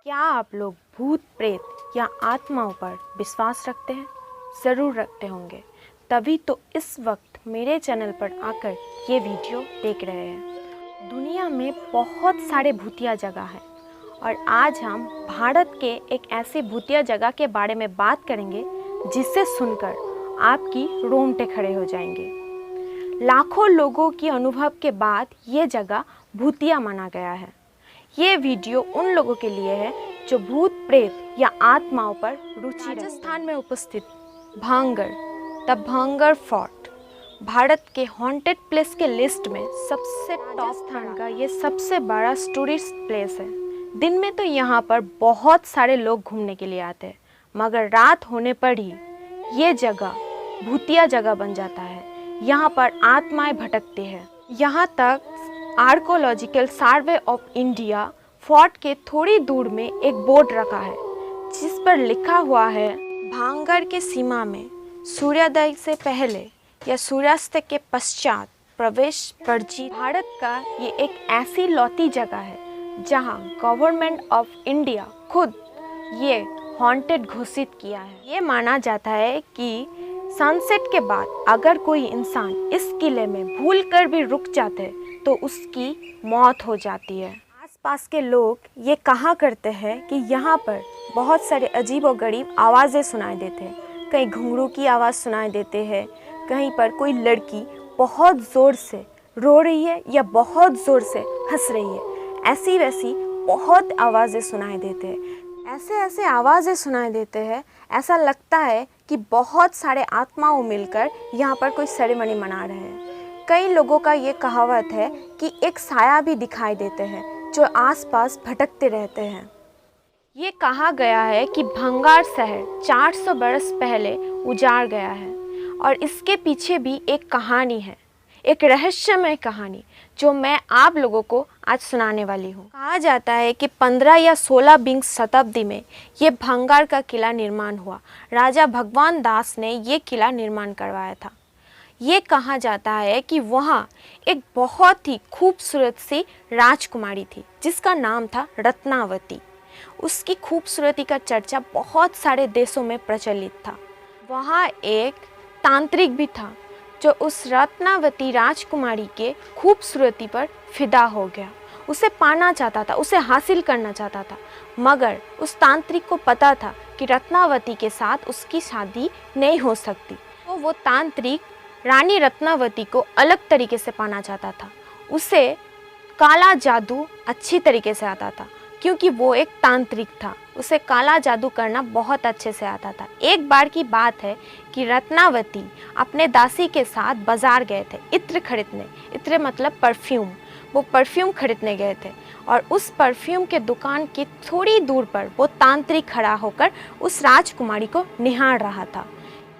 क्या आप लोग भूत प्रेत या आत्माओं पर विश्वास रखते हैं? ज़रूर रखते होंगे, तभी तो इस वक्त मेरे चैनल पर आकर ये वीडियो देख रहे हैं। दुनिया में बहुत सारे भूतिया जगह हैं और आज हम भारत के एक ऐसी भूतिया जगह के बारे में बात करेंगे जिसे सुनकर आपकी रोंगटे खड़े हो जाएंगे। लाखों लोगों की अनुभव के बाद ये जगह भूतिया माना गया है। ये वीडियो उन लोगों के लिए है जो भूत प्रेत या आत्माओं पर रुचि। राजस्थान में उपस्थित भांगड़ द भांगड़ फोर्ट भारत के हॉन्टेड प्लेस के लिस्ट में सबसे टॉप स्थान का ये सबसे बड़ा टूरिस्ट प्लेस है। दिन में तो यहाँ पर बहुत सारे लोग घूमने के लिए आते हैं, मगर रात होने पर ही ये जगह भूतिया जगह बन जाता है। यहाँ पर आत्माएं भटकती हैं। यहाँ तक archaeological survey of India fort के थोड़ी दूर में एक बोर्ड रखा है जिस पर लिखा हुआ है, भांगड़ के सीमा में सूर्योदय से पहले या सूर्यास्त के पश्चात प्रवेश वर्जित। भारत का ये एक ऐसी लौती जगह है जहाँ गवर्नमेंट ऑफ इंडिया खुद ये हॉन्टेड घोषित किया है। ये माना जाता है कि सनसेट के बाद अगर कोई इंसान इस किले में भूलकर भी रुक जाते हैं तो उसकी मौत हो जाती है। आसपास के लोग ये कहा करते हैं कि यहाँ पर बहुत सारे अजीब और गरीब आवाज़ें सुनाई देते हैं। कहीं घुंघरू की आवाज़ सुनाई देते हैं, कहीं पर कोई लड़की बहुत ज़ोर से रो रही है या बहुत ज़ोर से हंस रही है। ऐसी वैसी बहुत आवाज़ें सुनाई देते हैं। ऐसे आवाज़ें सुनाई देते हैं, ऐसा लगता है कि बहुत सारे आत्माओं मिलकर यहाँ पर कोई सेरेमनी मना रहे हैं। कई लोगों का ये कहावत है कि एक साया भी दिखाई देते हैं जो आसपास भटकते रहते हैं। ये कहा गया है कि भंगार शहर 400 बरस पहले उजाड़ गया है और इसके पीछे भी एक कहानी है, एक रहस्यमय कहानी जो मैं आप लोगों को आज सुनाने वाली हूँ। कहा जाता है कि 15 या 16वीं शताब्दी में ये भंगार का किला निर्माण हुआ। राजा भगवान दास ने ये किला निर्माण करवाया था। ये कहा जाता है कि वहाँ एक बहुत ही खूबसूरत सी राजकुमारी थी जिसका नाम था रत्नावती। उसकी खूबसूरती का चर्चा बहुत सारे देशों में प्रचलित था। वहाँ एक तांत्रिक भी था जो उस रत्नावती राजकुमारी के खूबसूरती पर फिदा हो गया। उसे पाना चाहता था, उसे हासिल करना चाहता था, मगर उस तांत्रिक को पता था कि रत्नावती के साथ उसकी शादी नहीं हो सकती। तो वो तांत्रिक रानी रत्नावती को अलग तरीके से पाना चाहता था। उसे काला जादू अच्छी तरीके से आता था क्योंकि वो एक तांत्रिक था। उसे काला जादू करना बहुत अच्छे से आता था। एक बार की बात है कि रत्नावती अपने दासी के साथ बाजार गए थे इत्र खरीदने। इत्र मतलब परफ्यूम। वो परफ्यूम खरीदने गए थे और उस परफ्यूम के दुकान की थोड़ी दूर पर वो तांत्रिक खड़ा होकर उस राजकुमारी को निहार रहा था।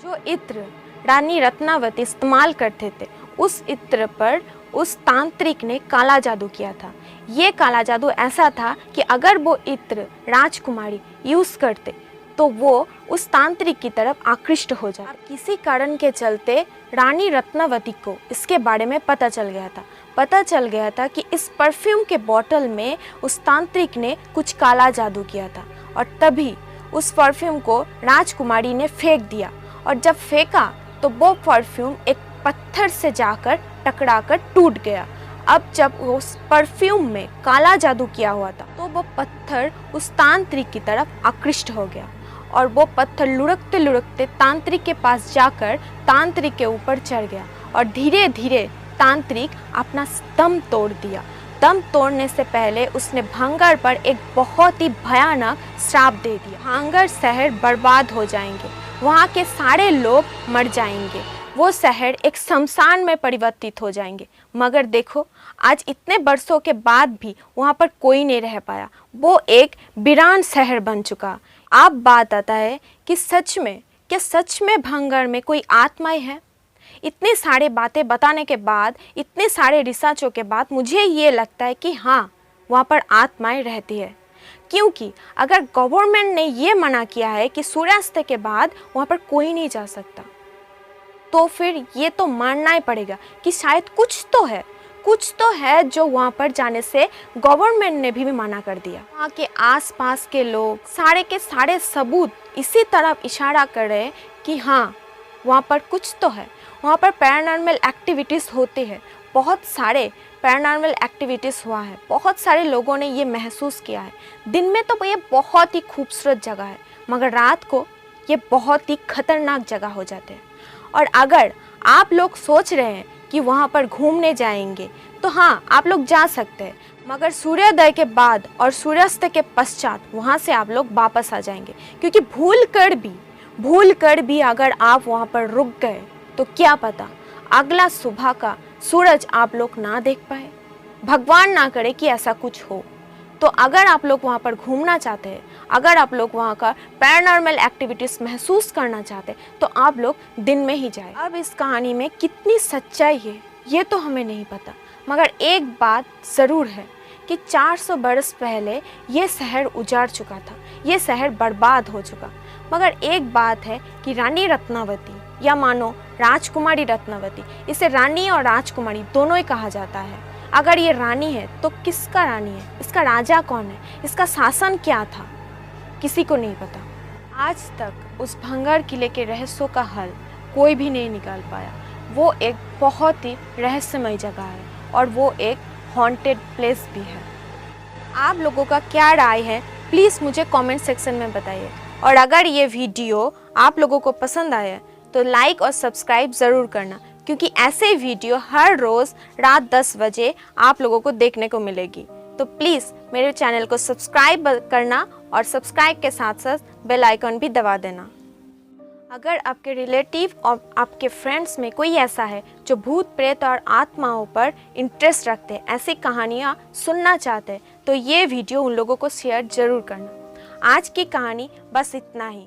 जो इत्र रानी रत्नावती इस्तेमाल करते थे उस इत्र पर उस तांत्रिक ने काला जादू किया था। ये काला जादू ऐसा था कि अगर वो इत्र राजकुमारी यूज़ करते तो वो उस तांत्रिक की तरफ आकृष्ट हो जाती। किसी कारण के चलते रानी रत्नावती को इसके बारे में पता चल गया था कि इस परफ्यूम के बोतल में उस तांत्रिक ने कुछ काला जादू किया था और तभी उस परफ्यूम को राजकुमारी ने फेंक दिया। और जब फेंका तो वो परफ्यूम एक पत्थर से जाकर टकराकर टूट गया। अब जब उस परफ्यूम में काला जादू किया हुआ था तो वो पत्थर उस तांत्रिक की तरफ आकृष्ट हो गया और वो पत्थर लुढ़कते लुढ़कते तांत्रिक के पास जाकर तांत्रिक के ऊपर चढ़ गया और धीरे धीरे तांत्रिक अपना दम तोड़ दिया। दम तोड़ने से पहले उसने भांगड़ पर एक बहुत ही भयानक श्राप दे दिया। भांगड़ शहर बर्बाद हो जाएंगे, वहाँ के सारे लोग मर जाएंगे, वो शहर एक शमशान में परिवर्तित हो जाएंगे। मगर देखो, आज इतने बरसों के बाद भी वहाँ पर कोई नहीं रह पाया। वो एक वीरान शहर बन चुका। अब बात आता है कि सच में भांगड़ में कोई आत्माएं हैं? इतने सारे बातें बताने के बाद, इतने सारे रिसर्चों के बाद मुझे ये लगता है कि हाँ, वहाँ पर आत्माएं रहती है। क्योंकि अगर गवर्नमेंट ने ये मना किया है कि सूर्यास्त के बाद वहाँ पर कोई नहीं जा सकता, तो फिर ये तो मानना ही पड़ेगा कि शायद कुछ तो है, कुछ तो है जो वहाँ पर जाने से गवर्नमेंट ने भी मना कर दिया। वहाँ के आसपास के लोग सारे के सारे सबूत इसी तरफ इशारा कर रहे हैं कि हाँ, वहाँ पर कुछ तो है, वहाँ पर पैरानॉर्मल एक्टिविटीज़ होती है। बहुत सारे पैरानॉर्मल एक्टिविटीज़ हुआ है, बहुत सारे लोगों ने ये महसूस किया है। दिन में तो ये बहुत ही खूबसूरत जगह है, मगर रात को ये बहुत ही खतरनाक जगह हो जाते हैं। और अगर आप लोग सोच रहे हैं कि वहाँ पर घूमने जाएंगे तो हाँ, आप लोग जा सकते हैं, मगर सूर्योदय के बाद और सूर्यास्त के पश्चात वहाँ से आप लोग वापस आ जाएंगे, क्योंकि भूल कर भी अगर आप वहाँ पर रुक गए तो क्या पता अगला सुबह का सूरज आप लोग ना देख पाए। भगवान ना करे कि ऐसा कुछ हो। तो अगर आप लोग वहाँ पर घूमना चाहते हैं, अगर आप लोग वहाँ का पैरानॉर्मल एक्टिविटीज़ महसूस करना चाहते हैं, तो आप लोग दिन में ही जाएं। अब इस कहानी में कितनी सच्चाई है ये तो हमें नहीं पता, मगर एक बात ज़रूर है कि 400 बरस पहले ये शहर उजाड़ चुका था, ये शहर बर्बाद हो चुका। मगर एक बात है कि रानी रत्नावती, या मानो राजकुमारी रत्नावती, इसे रानी और राजकुमारी दोनों ही कहा जाता है। अगर ये रानी है तो किसका रानी है, इसका राजा कौन है, इसका शासन क्या था, किसी को नहीं पता। आज तक उस भंगार किले के रहस्यों का हल कोई भी नहीं निकाल पाया। वो एक बहुत ही रहस्यमय जगह है और वो एक हॉन्टेड प्लेस भी है। आप लोगों का क्या राय है प्लीज़ मुझे कमेंट सेक्शन में बताइए। और अगर ये वीडियो आप लोगों को पसंद आया तो लाइक और सब्सक्राइब ज़रूर करना, क्योंकि ऐसे वीडियो हर रोज़ रात 10 बजे आप लोगों को देखने को मिलेगी। तो प्लीज़ मेरे चैनल को सब्सक्राइब करना और सब्सक्राइब के साथ साथ बेल आइकन भी दबा देना। अगर आपके रिलेटिव और आपके फ्रेंड्स में कोई ऐसा है जो भूत प्रेत और आत्माओं पर इंटरेस्ट रखते हैं, ऐसी कहानियाँ सुनना चाहते हैं, तो ये वीडियो उन लोगों को शेयर ज़रूर करना। आज की कहानी बस इतना ही।